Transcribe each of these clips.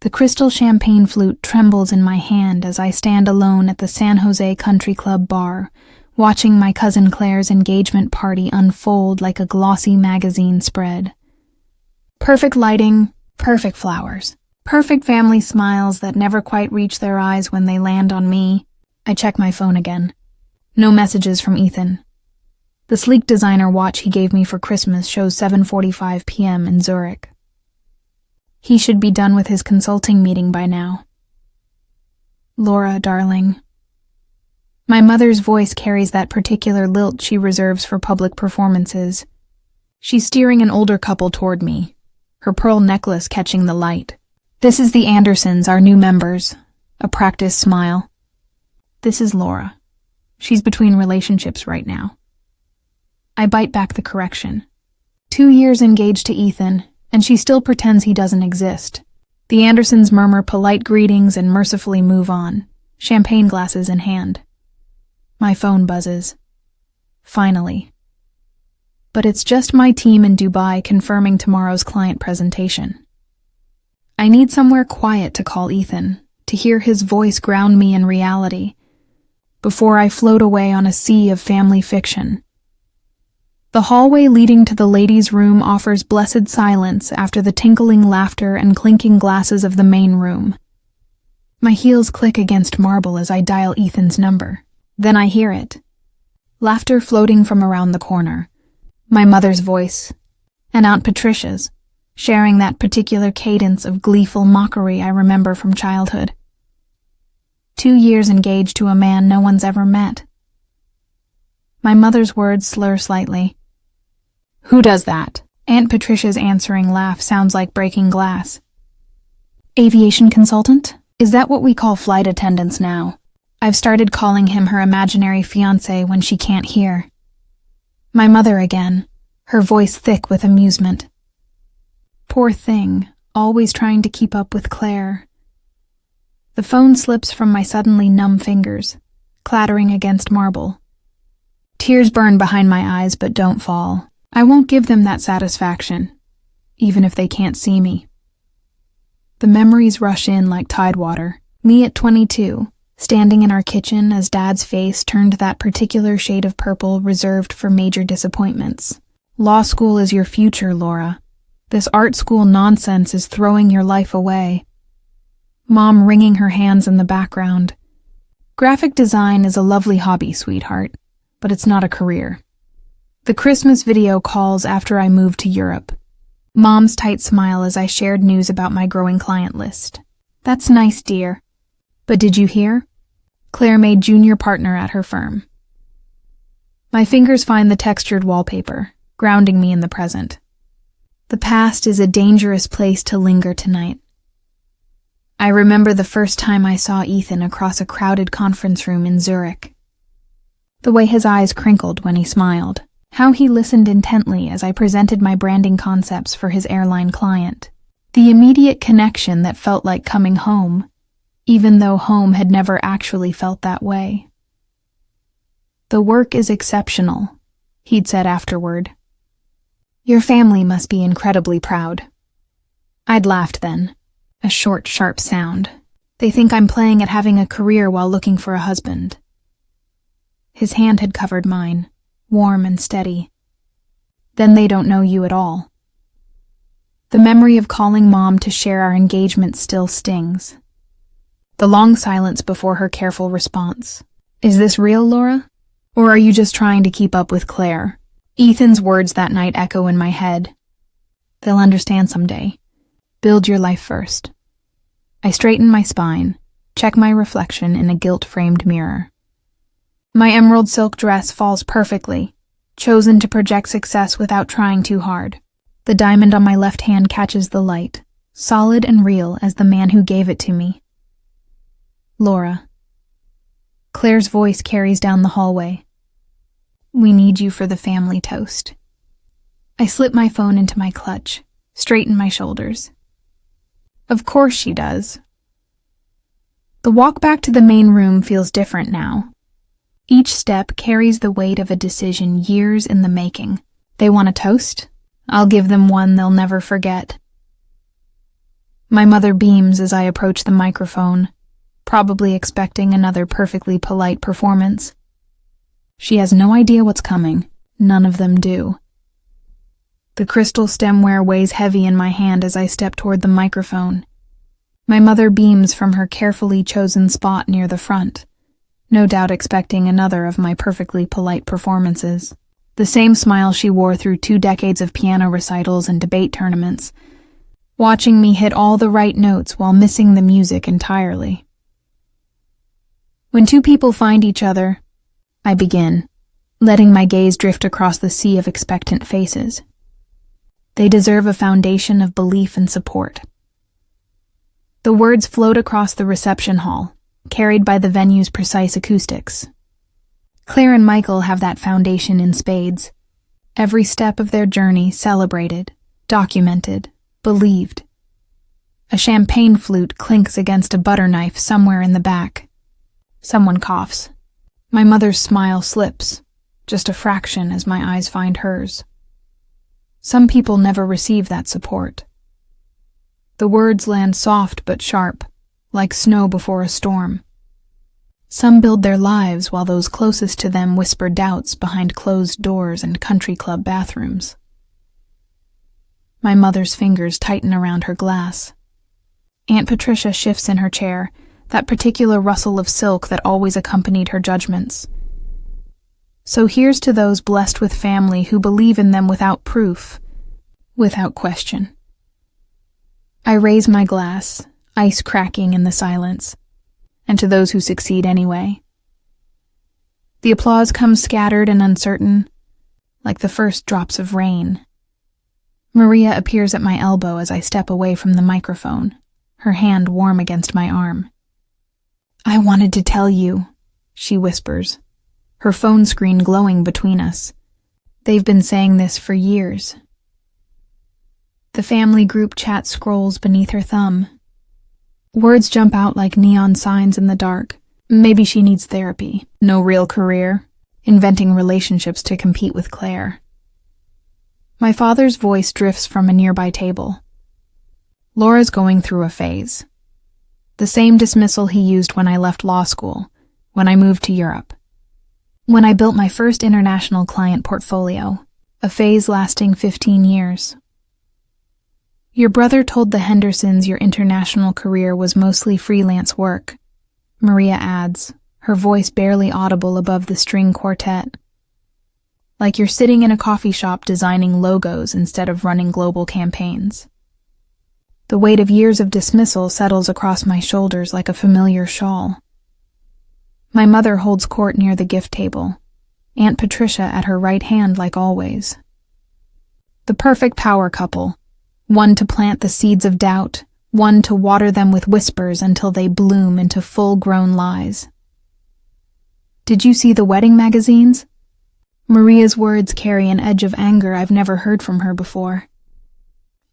The crystal champagne flute trembles in my hand as I stand alone at the San Jose Country Club bar, watching my cousin Claire's engagement party unfold like a glossy magazine spread. Perfect lighting, perfect flowers, perfect family smiles that never quite reach their eyes when they land on me. I check my phone again. No messages from Ethan. The sleek designer watch he gave me for Christmas shows 7:45 p.m. in Zurich. He should be done with his consulting meeting by now. Laura, darling. My mother's voice carries that particular lilt she reserves for public performances. She's steering an older couple toward me, her pearl necklace catching the light. This is the Andersons, our new members. A practiced smile. This is Laura. She's between relationships right now. I bite back the correction. 2 years engaged to Ethan, and she still pretends he doesn't exist. The Andersons murmur polite greetings and mercifully move on, champagne glasses in hand. My phone buzzes. Finally. But it's just my team in Dubai confirming tomorrow's client presentation. I need somewhere quiet to call Ethan, to hear his voice ground me in reality, before I float away on a sea of family fiction. The hallway leading to the ladies' room offers blessed silence after the tinkling laughter and clinking glasses of the main room. My heels click against marble as I dial Ethan's number. Then I hear it. Laughter floating from around the corner. My mother's voice, and Aunt Patricia's, sharing that particular cadence of gleeful mockery I remember from childhood. 2 years engaged to a man no one's ever met. My mother's words slur slightly. Who does that? Aunt Patricia's answering laugh sounds like breaking glass. Aviation consultant? Is that what we call flight attendants now? I've started calling him her imaginary fiancé when she can't hear. My mother again, her voice thick with amusement. Poor thing, always trying to keep up with Claire. The phone slips from my suddenly numb fingers, clattering against marble. Tears burn behind my eyes but don't fall. I won't give them that satisfaction, even if they can't see me. The memories rush in like tidewater. Me at 22, standing in our kitchen as Dad's face turned that particular shade of purple reserved for major disappointments. Law school is your future, Laura. This art school nonsense is throwing your life away. Mom wringing her hands in the background. Graphic design is a lovely hobby, sweetheart, but it's not a career. The Christmas video calls after I moved to Europe. Mom's tight smile as I shared news about my growing client list. That's nice, dear. But did you hear? Claire made junior partner at her firm. My fingers find the textured wallpaper, grounding me in the present. The past is a dangerous place to linger tonight. I remember the first time I saw Ethan across a crowded conference room in Zurich. The way his eyes crinkled when he smiled. How he listened intently as I presented my branding concepts for his airline client. The immediate connection that felt like coming home, even though home had never actually felt that way. The work is exceptional, he'd said afterward. Your family must be incredibly proud. I'd laughed then. A short, sharp sound. They think I'm playing at having a career while looking for a husband. His hand had covered mine, warm and steady. Then they don't know you at all. The memory of calling Mom to share our engagement still stings. The long silence before her careful response. Is this real, Laura? Or are you just trying to keep up with Claire? Ethan's words that night echo in my head. They'll understand someday. Build your life first. I straighten my spine, check my reflection in a gilt-framed mirror. My emerald silk dress falls perfectly, chosen to project success without trying too hard. The diamond on my left hand catches the light, solid and real as the man who gave it to me. Laura. Claire's voice carries down the hallway. We need you for the family toast. I slip my phone into my clutch, straighten my shoulders. Of course she does. The walk back to the main room feels different now. Each step carries the weight of a decision years in the making. They want a toast? I'll give them one they'll never forget. My mother beams as I approach the microphone, probably expecting another perfectly polite performance. She has no idea what's coming. None of them do. The crystal stemware weighs heavy in my hand as I step toward the microphone. My mother beams from her carefully chosen spot near the front, no doubt expecting another of my perfectly polite performances. The same smile she wore through 2 decades of piano recitals and debate tournaments, watching me hit all the right notes while missing the music entirely. When 2 people find each other, I begin, letting my gaze drift across the sea of expectant faces. They deserve a foundation of belief and support. The words float across the reception hall, carried by the venue's precise acoustics. Claire and Michael have that foundation in spades. Every step of their journey celebrated, documented, believed. A champagne flute clinks against a butter knife somewhere in the back. Someone coughs. My mother's smile slips, just a fraction as my eyes find hers. Some people never receive that support. The words land soft but sharp, like snow before a storm. Some build their lives while those closest to them whisper doubts behind closed doors and country club bathrooms. My mother's fingers tighten around her glass. Aunt Patricia shifts in her chair, that particular rustle of silk that always accompanied her judgments. So here's to those blessed with family who believe in them without proof, without question. I raise my glass, ice cracking in the silence, and to those who succeed anyway. The applause comes scattered and uncertain, like the first drops of rain. Maria appears at my elbow as I step away from the microphone, her hand warm against my arm. "I wanted to tell you," she whispers, her phone screen glowing between us. They've been saying this for years. The family group chat scrolls beneath her thumb. Words jump out like neon signs in the dark. Maybe she needs therapy. No real career. Inventing relationships to compete with Claire. My father's voice drifts from a nearby table. Laura's going through a phase. The same dismissal he used when I left law school, when I moved to Europe. When I built my first international client portfolio, a phase lasting 15 years. "Your brother told the Hendersons your international career was mostly freelance work," Maria adds, her voice barely audible above the string quartet. "Like you're sitting in a coffee shop designing logos instead of running global campaigns." The weight of years of dismissal settles across my shoulders like a familiar shawl. My mother holds court near the gift table, Aunt Patricia at her right hand like always. The perfect power couple. One to plant the seeds of doubt, one to water them with whispers until they bloom into full-grown lies. "Did you see the wedding magazines?" Maria's words carry an edge of anger I've never heard from her before.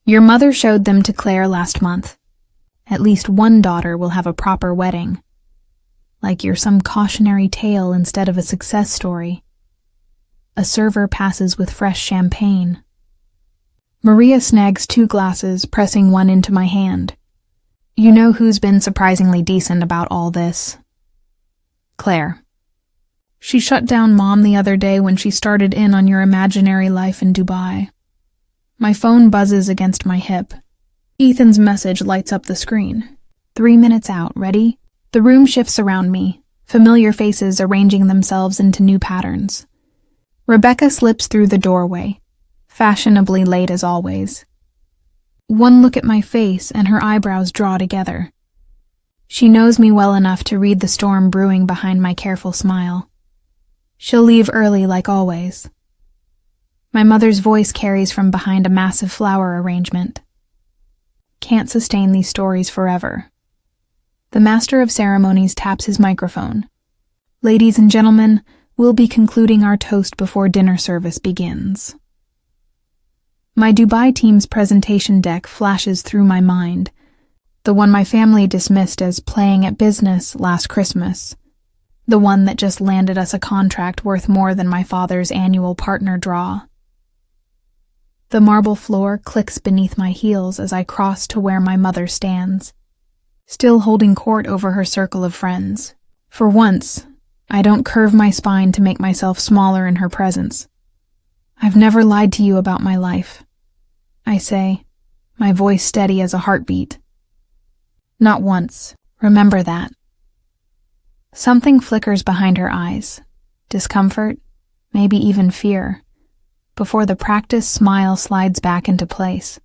"Your mother showed them to Claire last month. At least one daughter will have a proper wedding. Like you're some cautionary tale instead of a success story. A server passes with fresh champagne." Maria snags 2 glasses, pressing one into my hand. "You know who's been surprisingly decent about all this?" "Claire. She shut down Mom the other day when she started in on your imaginary life in Dubai." My phone buzzes against my hip. Ethan's message lights up the screen. 3 minutes out, ready? The room shifts around me, familiar faces arranging themselves into new patterns. Rebecca slips through the doorway, fashionably late as always. One look at my face and her eyebrows draw together. She knows me well enough to read the storm brewing behind my careful smile. She'll leave early like always. My mother's voice carries from behind a massive flower arrangement. Can't sustain these stories forever. The master of ceremonies taps his microphone. "Ladies and gentlemen, we'll be concluding our toast before dinner service begins." My Dubai team's presentation deck flashes through my mind, the one my family dismissed as playing at business last Christmas, the one that just landed us a contract worth more than my father's annual partner draw. The marble floor clicks beneath my heels as I cross to where my mother stands, still holding court over her circle of friends. For once, I don't curve my spine to make myself smaller in her presence. "I've never lied to you about my life," I say, my voice steady as a heartbeat. "Not once. Remember that." Something flickers behind her eyes. Discomfort, maybe even fear, before the practiced smile slides back into place.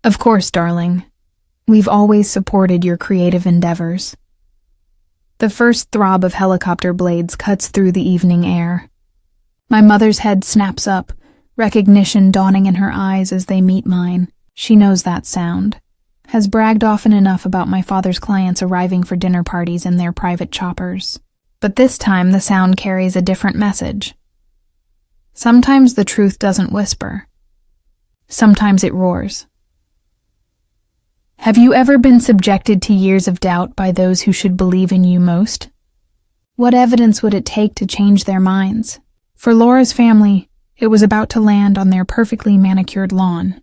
"Of course, darling. We've always supported your creative endeavors." The first throb of helicopter blades cuts through the evening air. My mother's head snaps up, recognition dawning in her eyes as they meet mine. She knows that sound, has bragged often enough about my father's clients arriving for dinner parties in their private choppers. But this time the sound carries a different message. Sometimes the truth doesn't whisper. Sometimes it roars. Have you ever been subjected to years of doubt by those who should believe in you most? What evidence would it take to change their minds? For Laura's family, it was about to land on their perfectly manicured lawn.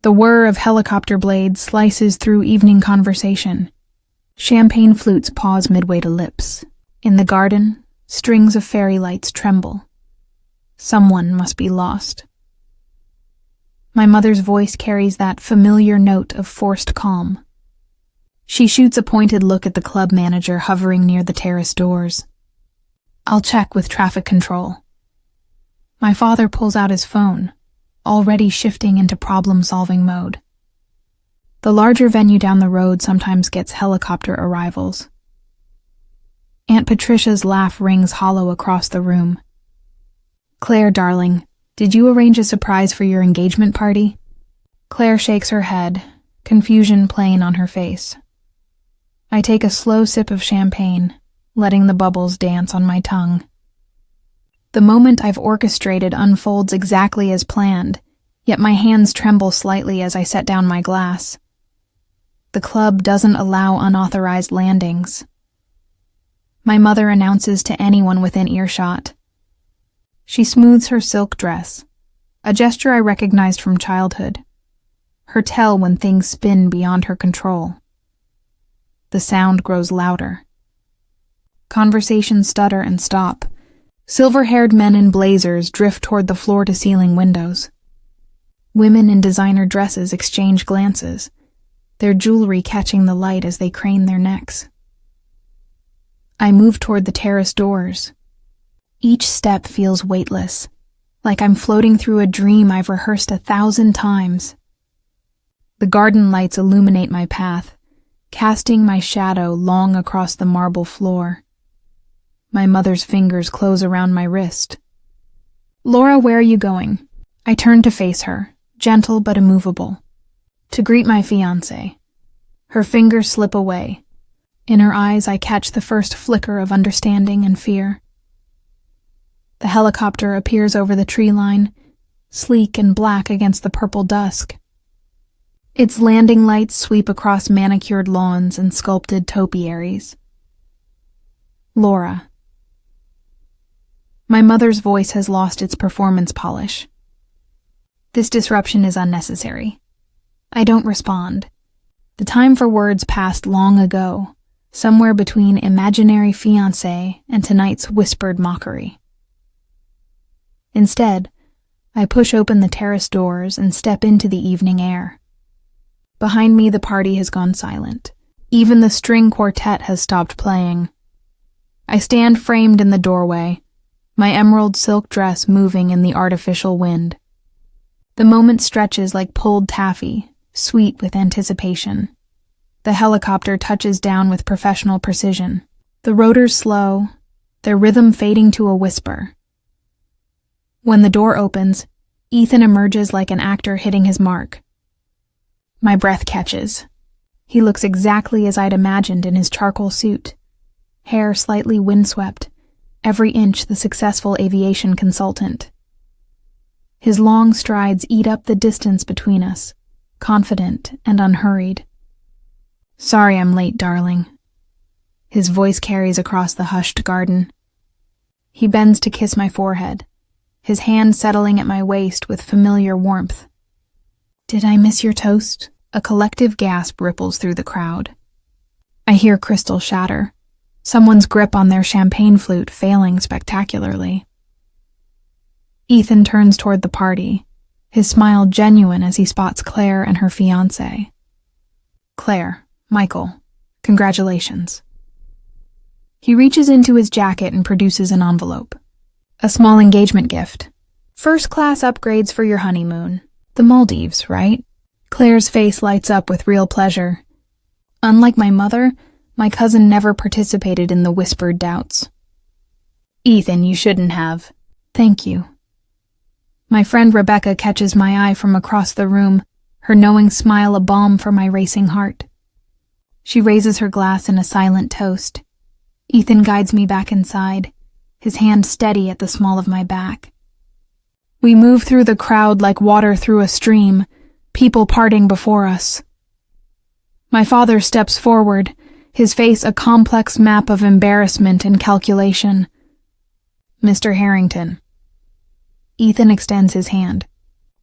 The whir of helicopter blades slices through evening conversation. Champagne flutes pause midway to lips. In the garden, strings of fairy lights tremble. Someone must be lost. My mother's voice carries that familiar note of forced calm. She shoots a pointed look at the club manager hovering near the terrace doors. "I'll check with traffic control." My father pulls out his phone, already shifting into problem-solving mode. The larger venue down the road sometimes gets helicopter arrivals. Aunt Patricia's laugh rings hollow across the room. "Claire, darling, did you arrange a surprise for your engagement party?" Claire shakes her head, confusion plain on her face. I take a slow sip of champagne, letting the bubbles dance on my tongue. The moment I've orchestrated unfolds exactly as planned, yet my hands tremble slightly as I set down my glass. The club doesn't allow unauthorized landings. My mother announces to anyone within earshot. She smooths her silk dress, a gesture I recognized from childhood, her tell when things spin beyond her control. The sound grows louder. Conversations stutter and stop. Silver-haired men in blazers drift toward the floor-to-ceiling windows. Women in designer dresses exchange glances, their jewelry catching the light as they crane their necks. I move toward the terrace doors. Each step feels weightless, like I'm floating through a dream I've rehearsed 1,000 times. The garden lights illuminate my path, casting my shadow long across the marble floor. My mother's fingers close around my wrist. "Laura, where are you going?" I turn to face her, gentle but immovable. To greet my fiancé. Her fingers slip away. In her eyes I catch the first flicker of understanding and fear. The helicopter appears over the tree line, sleek and black against the purple dusk. Its landing lights sweep across manicured lawns and sculpted topiaries. Laura. My mother's voice has lost its performance polish. This disruption is unnecessary. I don't respond. The time for words passed long ago, somewhere between imaginary fiancé and tonight's whispered mockery. Instead, I push open the terrace doors and step into the evening air. Behind me, the party has gone silent. Even the string quartet has stopped playing. I stand framed in the doorway, my emerald silk dress moving in the artificial wind. The moment stretches like pulled taffy, sweet with anticipation. The helicopter touches down with professional precision. The rotors slow, their rhythm fading to a whisper. When the door opens, Ethan emerges like an actor hitting his mark. My breath catches. He looks exactly as I'd imagined in his charcoal suit. Hair slightly windswept, every inch the successful aviation consultant. His long strides eat up the distance between us, confident and unhurried. "Sorry I'm late, darling." His voice carries across the hushed garden. He bends to kiss my forehead, his hand settling at my waist with familiar warmth. "Did I miss your toast?" A collective gasp ripples through the crowd. I hear crystal shatter, someone's grip on their champagne flute failing spectacularly. Ethan turns toward the party, his smile genuine as he spots Claire and her fiancé. "Claire, Michael, congratulations." He reaches into his jacket and produces an envelope. A small engagement gift. "First-class upgrades for your honeymoon. The Maldives, right?" Claire's face lights up with real pleasure. Unlike my mother, my cousin never participated in the whispered doubts. "Ethan, you shouldn't have." "Thank you." My friend Rebecca catches my eye from across the room, her knowing smile a balm for my racing heart. She raises her glass in a silent toast. Ethan guides me back inside, his hand steady at the small of my back. We move through the crowd like water through a stream, people parting before us. My father steps forward, his face a complex map of embarrassment and calculation. "Mr. Harrington." Ethan extends his hand.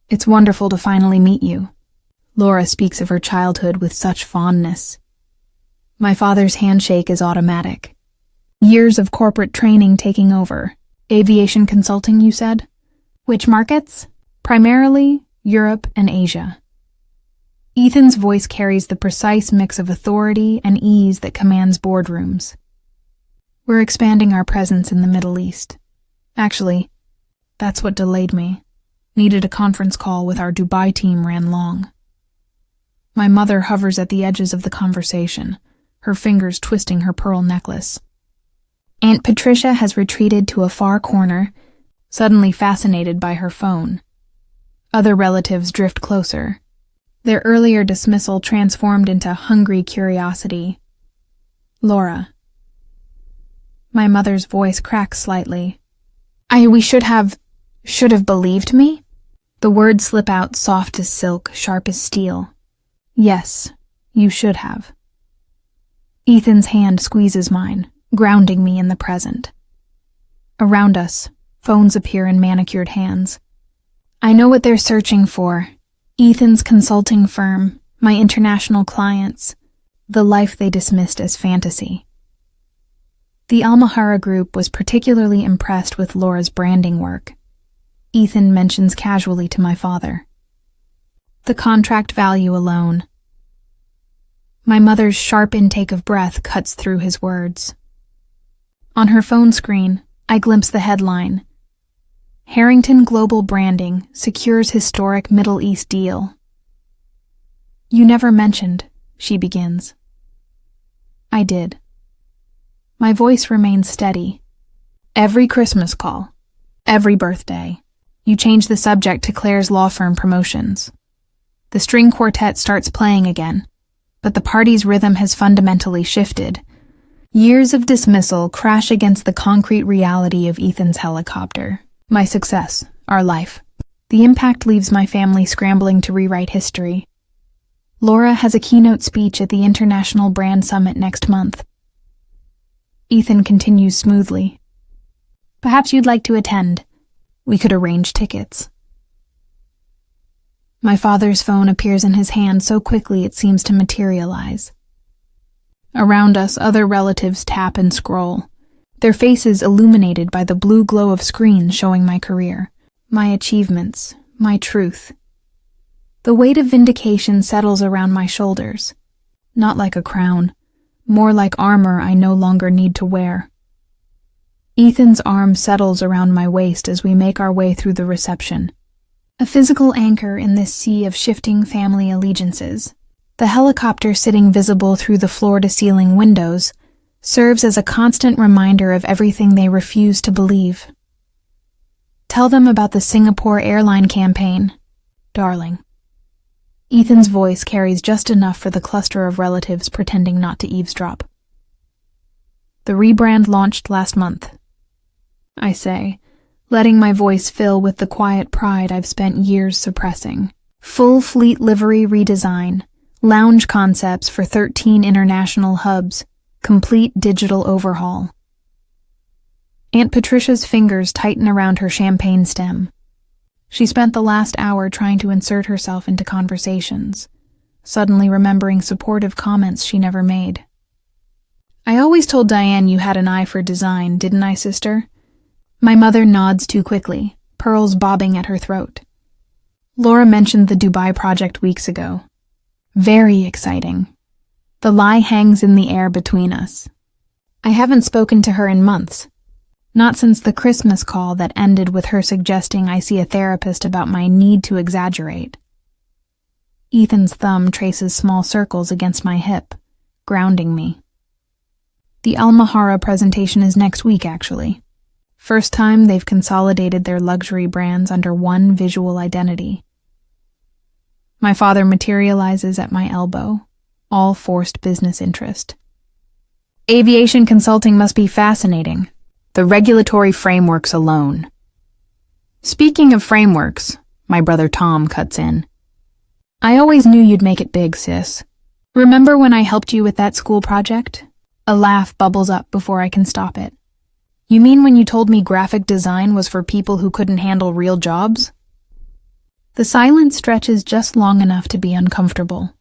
"It's wonderful to finally meet you." Laura speaks of her childhood with such fondness. My father's handshake is automatic. Years of corporate training taking over. "Aviation consulting, you said?" "Which markets?" "Primarily Europe and Asia." Ethan's voice carries the precise mix of authority and ease that commands boardrooms. "We're expanding our presence in the Middle East. Actually, that's what delayed me. Needed a conference call with our Dubai team ran long." My mother hovers at the edges of the conversation, her fingers twisting her pearl necklace. Aunt Patricia has retreated to a far corner, suddenly fascinated by her phone. Other relatives drift closer, their earlier dismissal transformed into hungry curiosity. "Laura." My mother's voice cracks slightly. We should have believed me?" The words slip out soft as silk, sharp as steel. "Yes, you should have." Ethan's hand squeezes mine, grounding me in the present. Around us, phones appear in manicured hands. I know what they're searching for. Ethan's consulting firm, my international clients, the life they dismissed as fantasy. The Almahara Group was particularly impressed with Laura's branding work. Ethan mentions casually to my father. The contract value alone. My mother's sharp intake of breath cuts through his words. On her phone screen, I glimpse the headline. Harrington Global Branding secures historic Middle East deal. "You never mentioned," she begins. I did. My voice remains steady. "Every Christmas call, every birthday, you change the subject to Claire's law firm promotions. The string quartet starts playing again, but the party's rhythm has fundamentally shifted. Years of dismissal crash against the concrete reality of Ethan's helicopter. My success, our life. The impact leaves my family scrambling to rewrite history. Laura has a keynote speech at the International Brand Summit next month." Ethan continues smoothly. "Perhaps you'd like to attend. We could arrange tickets." My father's phone appears in his hand so quickly it seems to materialize. Around us, other relatives tap and scroll, their faces illuminated by the blue glow of screens showing my career, my achievements, my truth. The weight of vindication settles around my shoulders, not like a crown, more like armor I no longer need to wear. Ethan's arm settles around my waist as we make our way through the reception. A physical anchor in this sea of shifting family allegiances, the helicopter sitting visible through the floor-to-ceiling windows serves as a constant reminder of everything they refuse to believe. "Tell them about the Singapore airline campaign, darling." Ethan's voice carries just enough for the cluster of relatives pretending not to eavesdrop. "The rebrand launched last month," I say, letting my voice fill with the quiet pride I've spent years suppressing. Full fleet livery redesign, lounge concepts for 13 international hubs, complete digital overhaul. Aunt Patricia's fingers tighten around her champagne stem. She spent the last hour trying to insert herself into conversations, suddenly remembering supportive comments she never made. I always told Diane you had an eye for design, didn't I, sister? My mother nods too quickly, pearls bobbing at her throat. Laura mentioned the Dubai project weeks ago. Very exciting. The lie hangs in the air between us. I haven't spoken to her in months. Not since the Christmas call that ended with her suggesting I see a therapist about my need to exaggerate. Ethan's thumb traces small circles against my hip, grounding me. The Al-Mahara presentation is next week, actually. First time they've consolidated their luxury brands under one visual identity. My father materializes at my elbow, all forced business interest. Aviation consulting must be fascinating. The regulatory frameworks alone. Speaking of frameworks, my brother Tom cuts in. I always knew you'd make it big, sis. Remember when I helped you with that school project? A laugh bubbles up before I can stop it. You mean when you told me graphic design was for people who couldn't handle real jobs? The silence stretches just long enough to be uncomfortable.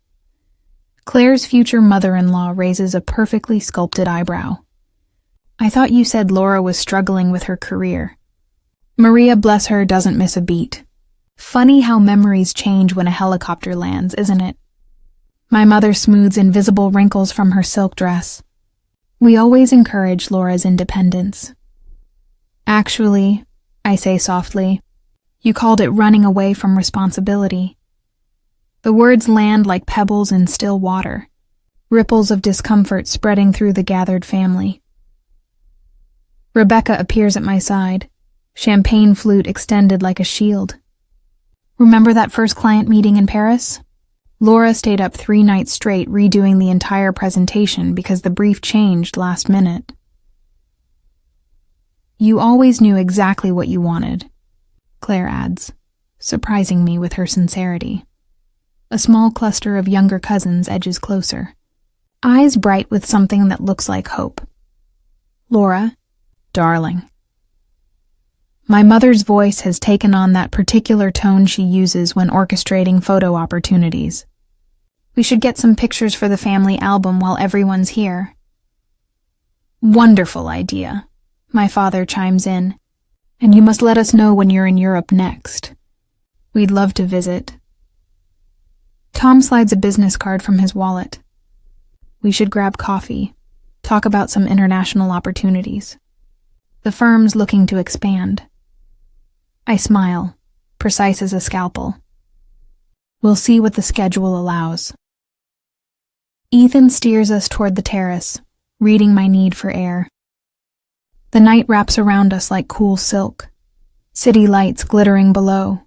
Claire's future mother-in-law raises a perfectly sculpted eyebrow. I thought you said Laura was struggling with her career. Maria, bless her, doesn't miss a beat. Funny how memories change when a helicopter lands, isn't it? My mother smooths invisible wrinkles from her silk dress. We always encourage Laura's independence. Actually, I say softly, you called it running away from responsibility. The words land like pebbles in still water, ripples of discomfort spreading through the gathered family. Rebecca appears at my side, champagne flute extended like a shield. Remember that first client meeting in Paris? Laura stayed up 3 nights straight redoing the entire presentation because the brief changed last minute. You always knew exactly what you wanted, Claire adds, surprising me with her sincerity. A small cluster of younger cousins edges closer, eyes bright with something that looks like hope. Laura, darling. My mother's voice has taken on that particular tone she uses when orchestrating photo opportunities. We should get some pictures for the family album while everyone's here. Wonderful idea, my father chimes in. And you must let us know when you're in Europe next. We'd love to visit. Tom slides a business card from his wallet. We should grab coffee, talk about some international opportunities. The firm's looking to expand. I smile, precise as a scalpel. We'll see what the schedule allows. Ethan steers us toward the terrace, reading my need for air. The night wraps around us like cool silk, city lights glittering below.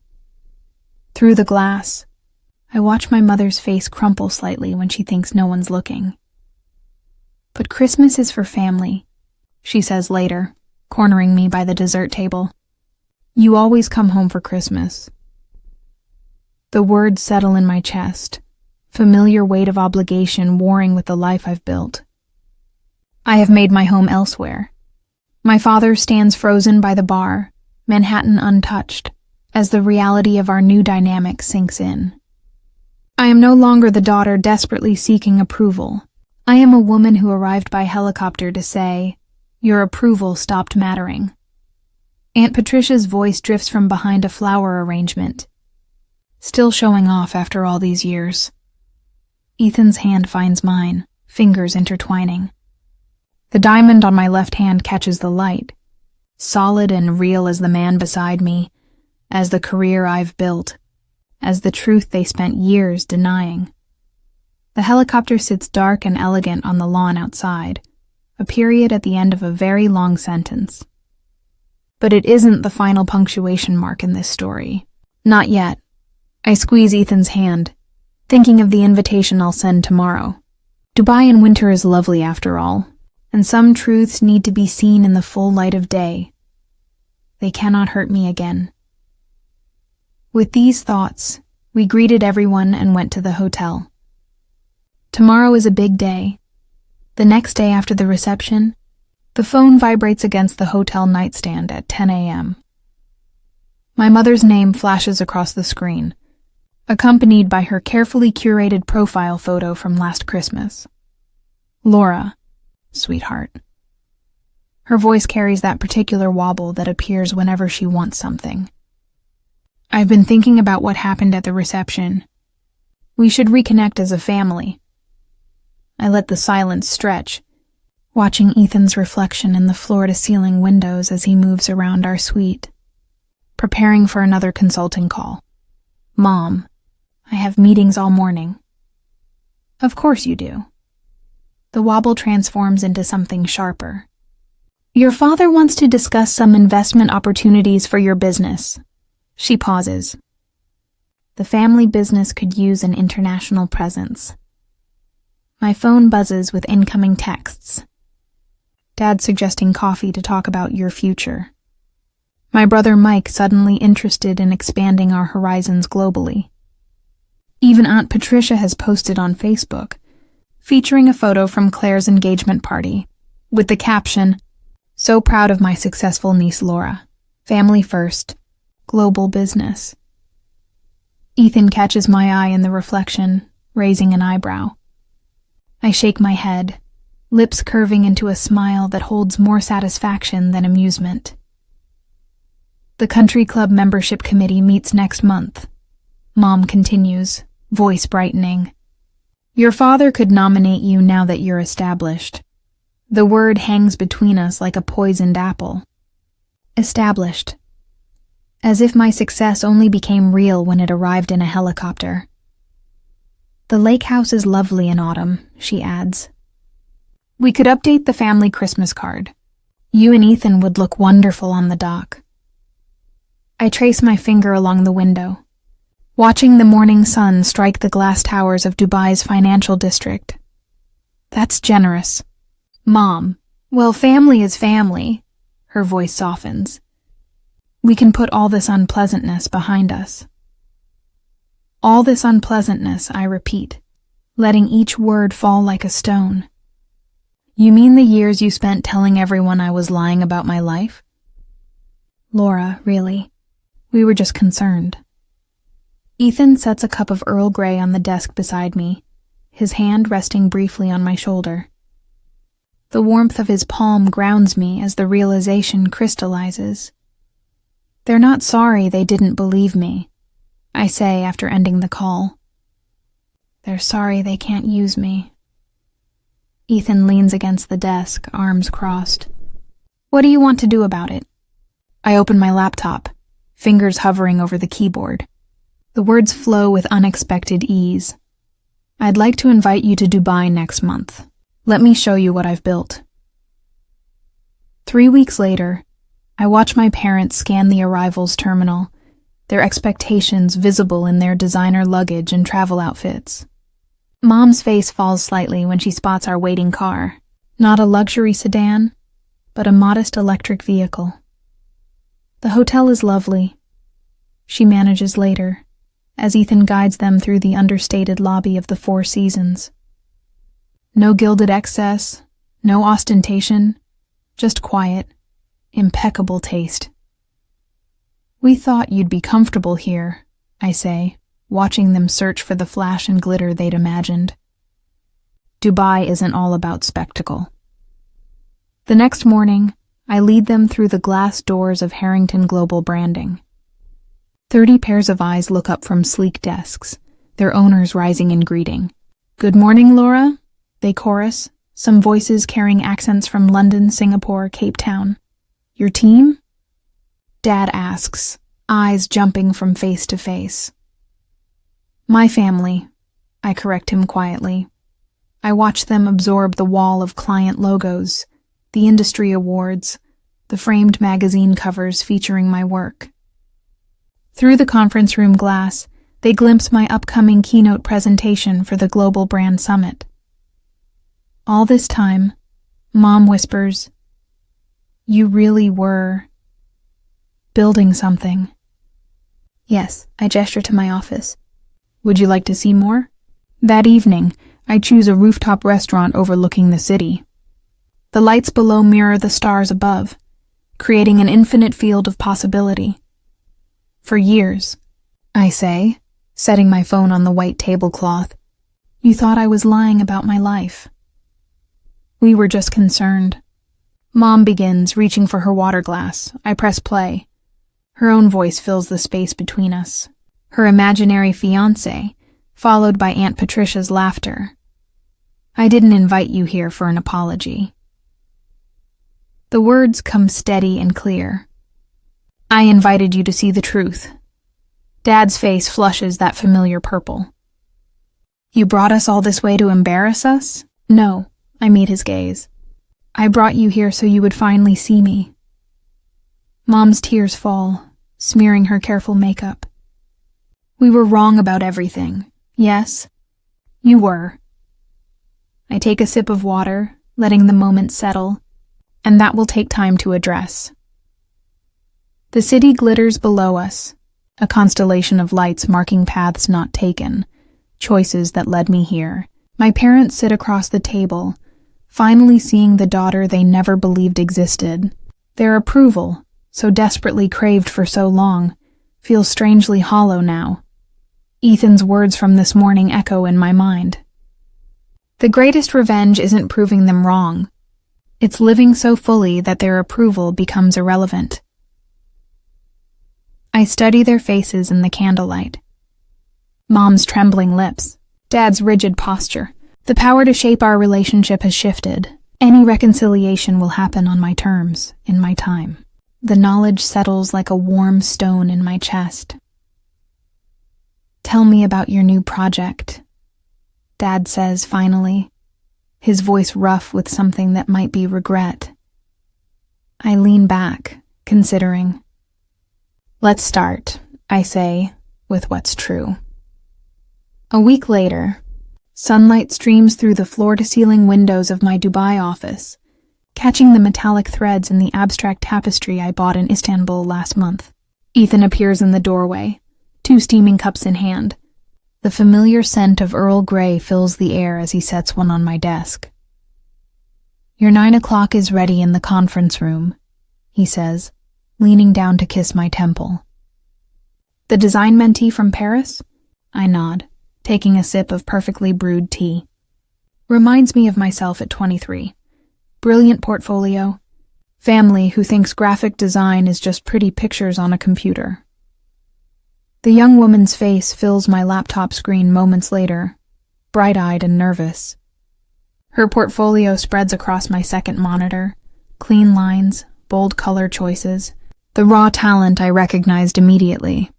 Through the glass, I watch my mother's face crumple slightly when she thinks no one's looking. But Christmas is for family, she says later, cornering me by the dessert table. You always come home for Christmas. The words settle in my chest, familiar weight of obligation warring with the life I've built. I have made my home elsewhere. My father stands frozen by the bar, Manhattan untouched, as the reality of our new dynamic sinks in. I am no longer the daughter desperately seeking approval. I am a woman who arrived by helicopter to say, your approval stopped mattering. Aunt Patricia's voice drifts from behind a flower arrangement, still showing off after all these years. Ethan's hand finds mine, fingers intertwining. The diamond on my left hand catches the light, solid and real as the man beside me, as the career I've built, as the truth they spent years denying. The helicopter sits dark and elegant on the lawn outside, a period at the end of a very long sentence. But it isn't the final punctuation mark in this story. Not yet. I squeeze Ethan's hand, thinking of the invitation I'll send tomorrow. Dubai in winter is lovely after all, and some truths need to be seen in the full light of day. They cannot hurt me again. With these thoughts, we greeted everyone and went to the hotel. Tomorrow is a big day. The next day after the reception, The phone vibrates against the hotel nightstand at 10 a.m. My mother's name flashes across the screen, accompanied by her carefully curated profile photo from last Christmas. Laura, sweetheart. Her voice carries that particular wobble that appears whenever she wants something. I've been thinking about what happened at the reception. We should reconnect as a family. I let the silence stretch, watching Ethan's reflection in the floor-to-ceiling windows as he moves around our suite, preparing for another consulting call. Mom, I have meetings all morning. Of course you do. The wobble transforms into something sharper. Your father wants to discuss some investment opportunities for your business. She pauses. The family business could use an international presence. My phone buzzes with incoming texts. Dad suggesting coffee to talk about your future. My brother Mike suddenly interested in expanding our horizons globally. Even Aunt Patricia has posted on Facebook, featuring a photo from Claire's engagement party, with the caption, "So proud of my successful niece Laura. Family first. Global business." Ethan catches my eye in the reflection, raising an eyebrow. I shake my head, lips curving into a smile that holds more satisfaction than amusement. The country club membership committee meets next month. Mom continues, voice brightening. Your father could nominate you now that you're established. The word hangs between us like a poisoned apple. Established. As if my success only became real when it arrived in a helicopter. The lake house is lovely in autumn, she adds. We could update the family Christmas card. You and Ethan would look wonderful on the dock. I trace my finger along the window, watching the morning sun strike the glass towers of Dubai's financial district. That's generous. Mom, well, family is family. Her voice softens. We can put all this unpleasantness behind us. All this unpleasantness, I repeat, letting each word fall like a stone. You mean the years you spent telling everyone I was lying about my life? Laura, really. We were just concerned. Ethan sets a cup of Earl Grey on the desk beside me, his hand resting briefly on my shoulder. The warmth of his palm grounds me as the realization crystallizes. They're not sorry they didn't believe me, I say after ending the call. They're sorry they can't use me. Ethan leans against the desk, arms crossed. What do you want to do about it? I open my laptop, fingers hovering over the keyboard. The words flow with unexpected ease. I'd like to invite you to Dubai next month. Let me show you what I've built. 3 weeks later, I watch my parents scan the arrivals terminal, their expectations visible in their designer luggage and travel outfits. Mom's face falls slightly when she spots our waiting car, not a luxury sedan, but a modest electric vehicle. The hotel is lovely. She manages later, as Ethan guides them through the understated lobby of the Four Seasons. No gilded excess, no ostentation, just quiet, impeccable taste. We thought you'd be comfortable here, I say, watching them search for the flash and glitter they'd imagined. Dubai isn't all about spectacle. The next morning, I lead them through the glass doors of Harrington Global Branding. 30 pairs of eyes look up from sleek desks, their owners rising in greeting. Good morning, Laura, they chorus, some voices carrying accents from London, Singapore, Cape Town. Your team? Dad asks, eyes jumping from face to face. My family, I correct him quietly. I watch them absorb the wall of client logos, the industry awards, the framed magazine covers featuring my work. Through the conference room glass, they glimpse my upcoming keynote presentation for the Global Brand Summit. All this time, Mom whispers, "You really were building something." Yes, I gesture to my office. Would you like to see more? That evening, I choose a rooftop restaurant overlooking the city. The lights below mirror the stars above, creating an infinite field of possibility. For years, I say, setting my phone on the white tablecloth, you thought I was lying about my life. We were just concerned. Mom begins, reaching for her water glass. I press play. Her own voice fills the space between us. Her imaginary fiancé, followed by Aunt Patricia's laughter. I didn't invite you here for an apology. The words come steady and clear. I invited you to see the truth. Dad's face flushes that familiar purple. You brought us all this way to embarrass us? No, I meet his gaze. I brought you here so you would finally see me. Mom's tears fall, smearing her careful makeup. We were wrong about everything. Yes, you were. I take a sip of water, letting the moment settle, and that will take time to address. The city glitters below us, a constellation of lights marking paths not taken, choices that led me here. My parents sit across the table, finally seeing the daughter they never believed existed. Their approval, so desperately craved for so long, feels strangely hollow now. Ethan's words from this morning echo in my mind. The greatest revenge isn't proving them wrong. It's living so fully that their approval becomes irrelevant. I study their faces in the candlelight. Mom's trembling lips, Dad's rigid posture. The power to shape our relationship has shifted. Any reconciliation will happen on my terms, in my time. The knowledge settles like a warm stone in my chest. Tell me about your new project, Dad says finally, his voice rough with something that might be regret. I lean back, considering. Let's start, I say, with what's true. A week later, sunlight streams through the floor-to-ceiling windows of my Dubai office, catching the metallic threads in the abstract tapestry I bought in Istanbul last month. Ethan appears in the doorway, 2 steaming cups in hand. The familiar scent of Earl Grey fills the air as he sets one on my desk. Your 9 o'clock is ready in the conference room, he says, leaning down to kiss my temple. The design mentee from Paris? I nod, taking a sip of perfectly brewed tea. Reminds me of myself at 23. Brilliant portfolio. Family who thinks graphic design is just pretty pictures on a computer. The young woman's face fills my laptop screen moments later, bright-eyed and nervous. Her portfolio spreads across my second monitor, clean lines, bold color choices, the raw talent I recognized immediately.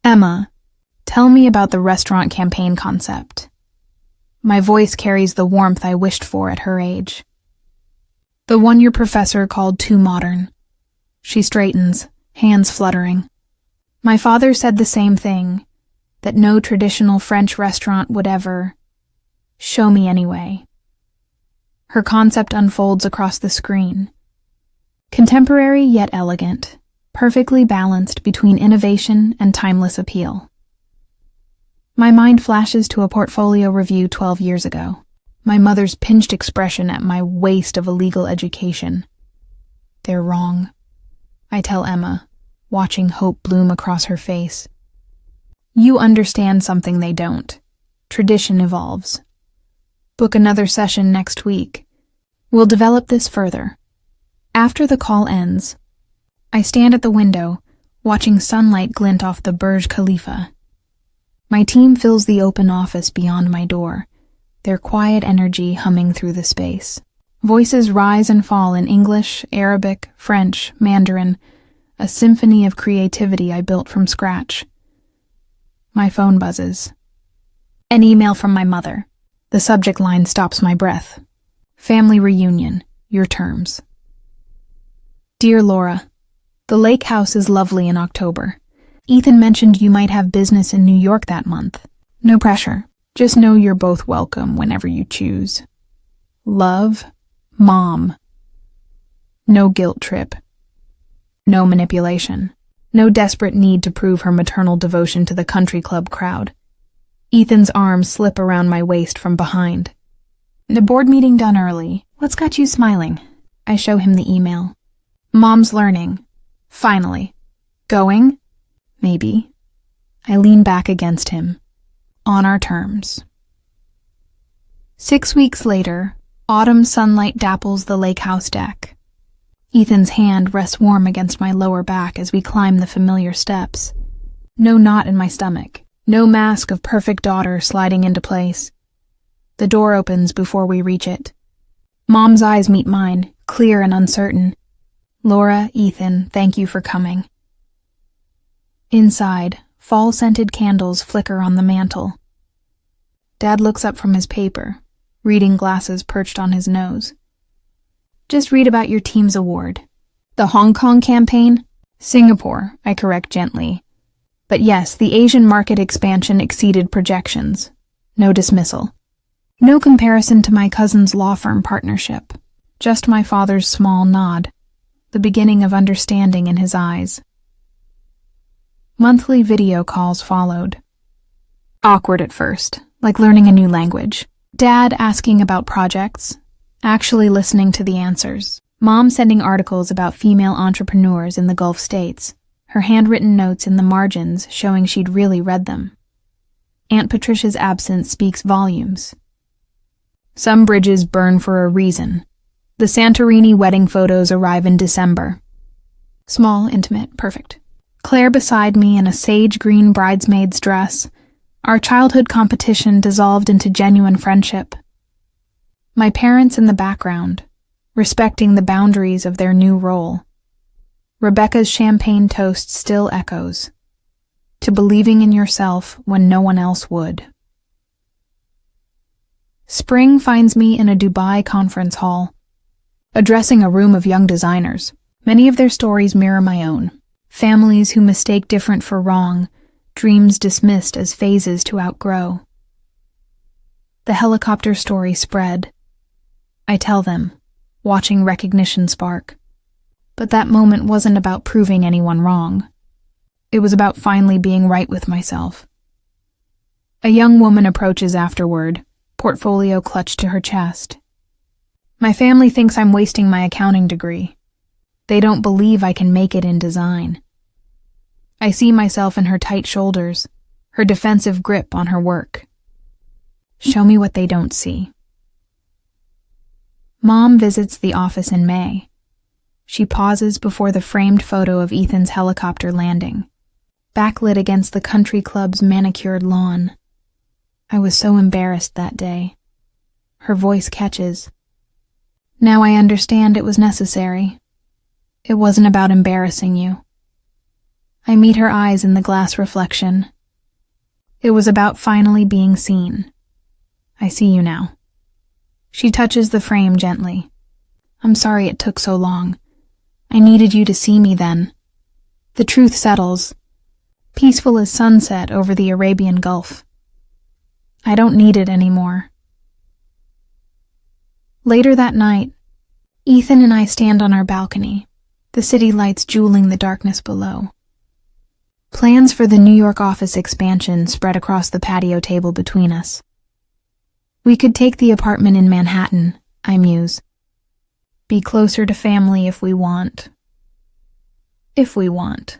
Emma, tell me about the restaurant campaign concept. My voice carries the warmth I wished for at her age. The one your professor called too modern. She straightens, hands fluttering. My father said the same thing, that no traditional French restaurant would ever. Show me anyway. Her concept unfolds across the screen. Contemporary yet elegant, perfectly balanced between innovation and timeless appeal. My mind flashes to a portfolio review 12 years ago. My mother's pinched expression at my waste of a legal education. They're wrong, I tell Emma, watching hope bloom across her face. You understand something they don't. Tradition evolves. Book another session next week. We'll develop this further. After the call ends, I stand at the window, watching sunlight glint off the Burj Khalifa. My team fills the open office beyond my door, their quiet energy humming through the space. Voices rise and fall in English, Arabic, French, Mandarin, a symphony of creativity I built from scratch. My phone buzzes. An email from my mother. The subject line stops my breath. Family reunion, your terms. Dear Laura, the lake house is lovely in October. Ethan mentioned you might have business in New York that month. No pressure. Just know you're both welcome whenever you choose. Love, Mom. No guilt trip. No manipulation. No desperate need to prove her maternal devotion to the country club crowd. Ethan's arms slip around my waist from behind. The board meeting done early. What's got you smiling? I show him the email. Mom's learning. Finally. Going? Maybe. I lean back against him. On our terms. 6 weeks later, autumn sunlight dapples the lake house deck. Ethan's hand rests warm against my lower back as we climb the familiar steps. No knot in my stomach. No mask of perfect daughter sliding into place. The door opens before we reach it. Mom's eyes meet mine, clear and uncertain. Laura, Ethan, thank you for coming. Inside, fall-scented candles flicker on the mantel. Dad looks up from his paper, reading glasses perched on his nose. Just read about your team's award. The Hong Kong campaign? Singapore, I correct gently. But yes, the Asian market expansion exceeded projections. No dismissal. No comparison to my cousin's law firm partnership. Just my father's small nod, the beginning of understanding in his eyes. Monthly video calls followed. Awkward at first, like learning a new language. Dad asking about projects, actually listening to the answers. Mom sending articles about female entrepreneurs in the Gulf states, her handwritten notes in the margins showing she'd really read them. Aunt Patricia's absence speaks volumes. Some bridges burn for a reason. The Santorini wedding photos arrive in December. Small, intimate, perfect. Claire beside me in a sage green bridesmaid's dress. Our childhood competition dissolved into genuine friendship. My parents in the background, respecting the boundaries of their new role. Rebecca's champagne toast still echoes. To believing in yourself when no one else would. Spring finds me in a Dubai conference hall, addressing a room of young designers. Many of their stories mirror my own. Families who mistake different for wrong, dreams dismissed as phases to outgrow. The helicopter story spread. I tell them, watching recognition spark. But that moment wasn't about proving anyone wrong. It was about finally being right with myself. A young woman approaches afterward, portfolio clutched to her chest. My family thinks I'm wasting my accounting degree. They don't believe I can make it in design. I see myself in her tight shoulders, her defensive grip on her work. Show me what they don't see. Mom visits the office in May. She pauses before the framed photo of Ethan's helicopter landing, backlit against the country club's manicured lawn. I was so embarrassed that day. Her voice catches. Now I understand it was necessary. It wasn't about embarrassing you. I meet her eyes in the glass reflection. It was about finally being seen. I see you now. She touches the frame gently. I'm sorry it took so long. I needed you to see me then. The truth settles, peaceful as sunset over the Arabian Gulf. I don't need it anymore. Later that night, Ethan and I stand on our balcony, the city lights jeweling the darkness below. Plans for the New York office expansion spread across the patio table between us. We could take the apartment in Manhattan, I muse. Be closer to family if we want. If we want.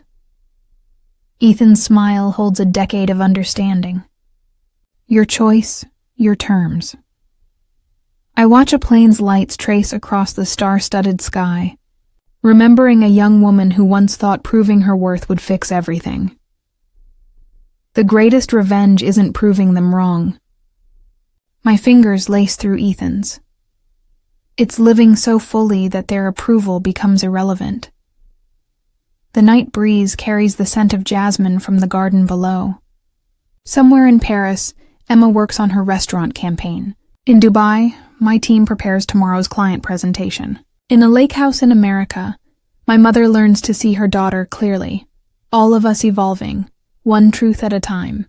Ethan's smile holds a decade of understanding. Your choice, your terms. I watch a plane's lights trace across the star-studded sky, remembering a young woman who once thought proving her worth would fix everything. The greatest revenge isn't proving them wrong. My fingers lace through Ethan's. It's living so fully that their approval becomes irrelevant. The night breeze carries the scent of jasmine from the garden below. Somewhere in Paris, Emma works on her restaurant campaign. In Dubai, my team prepares tomorrow's client presentation. In a lake house in America, my mother learns to see her daughter clearly, all of us evolving, one truth at a time.